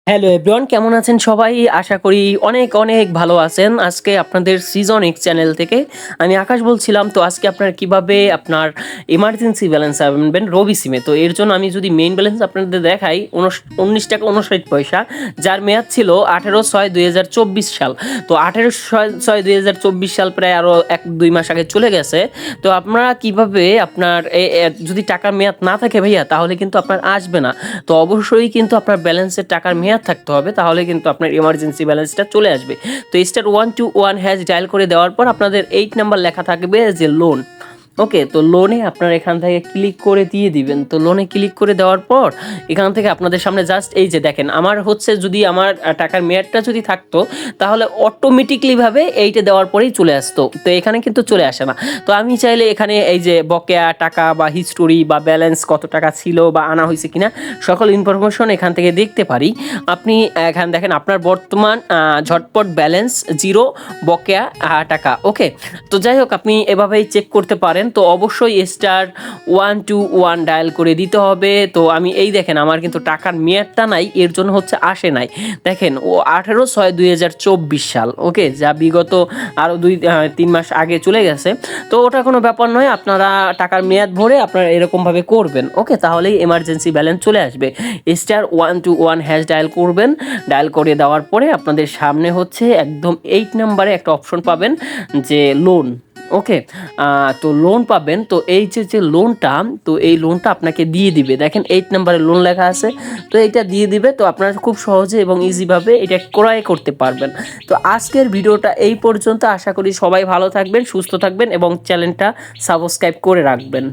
Hello everyone, কেমন আছেন সবাই? আশা করি অনেক অনেক ভালো আছেন। আজকে আপনাদের সিজন এক্স চ্যানেল থেকে আমি আকাশ বলছিলাম। তো আজকে আপনারা কিভাবে আপনার এমার্জেন্সি ব্যালেন্স আনবেন রবি সিমে। তো এর জন্য আমি যদি মেইন ব্যালেন্স আপনাদের দেখাই 19 টাকা 59 পয়সা, যার মেয়াদ ছিল 18/6/2024 সাল। তো 18/6/2024 সাল প্রায় আরও 1-2 মাস আগে চলে গেছে। তো আপনারা কিভাবে আপনার যদি টাকার মেয়াদ না থাকে ভাইয়া, তাহলে কিন্তু আপনার আসবে না। তো অবশ্যই কিন্তু আপনার ব্যালেন্সের টাকার মেয়াদ থাকতে হবে, তাহলে কিন্তু আপনার ইমার্জেন্সি ব্যালেন্সটা চলে আসবে। তো *121# ডায়াল করে দেওয়ার পর আপনাদের 8 নাম্বার লেখা থাকবে যে লোন। ওকে, তো লোনে আপনারা এখান থেকে ক্লিক করে দিয়ে দিবেন। তো লোনে ক্লিক করে দেওয়ার পর এখান থেকে আপনাদের সামনে জাস্ট এই যে দেখেন, আমার হচ্ছে যদি আমার টাকার মেয়াদটা যদি থাকতো তাহলে অটোমেটিকলিভাবে এইটা দেওয়ার পরেই চলে আসতো। তো এখানে কিন্তু চলে আসে না। তো আমি চাইলে এখানে এই যে বকেয়া টাকা বা হিস্টোরি বা ব্যালেন্স কত টাকা ছিল বা আনা হয়েছে কিনা সকল ইনফরমেশন এখান থেকে দেখতে পারি। আপনি এখানে দেখেন আপনার বর্তমান ঝটপট ব্যালেন্স 0, বকেয়া টাকা। ওকে, তো যাই হোক আপনি এভাবেই চেক করতে পারেন। তো অবশ্যই *121 ডায়াল করে দিতে হবে। তো আমি এই দেখেন আমার কিন্তু টাকার মেয়াদটা নাই, এর জন্য হচ্ছে আসে নাই। দেখেন ও 18/6/2024 সাল। ওকে, যা বিগত আরও 2-3 মাস আগে চলে গেছে। তো ওটা কোনো ব্যাপার নয়, আপনারা টাকার মেয়াদ ভরে আপনারা এরকমভাবে করবেন। ওকে, তাহলেই এমার্জেন্সি ব্যালেন্স চলে আসবে। *121# ডায়াল করবেন। ডায়াল করে দেওয়ার পরে আপনাদের সামনে হচ্ছে একদম 8 নাম্বারে একটা অপশন পাবেন যে লোন। ওকে, তো লোন পাবেন। তো এই যে লোনটা, তো এই লোনটা আপনাকে দিয়ে দিবে। দেখেন 8 নাম্বারে লোন লেখা আছে, তো এইটা দিয়ে দিবে। তো আপনারা খুব সহজে এবং ইজিভাবে এটা ক্রয় করতে পারবেন। তো আজকের ভিডিওটা এই পর্যন্ত। আশা করি সবাই ভালো থাকবেন, সুস্থ থাকবেন এবং চ্যানেলটা সাবস্ক্রাইব করে রাখবেন।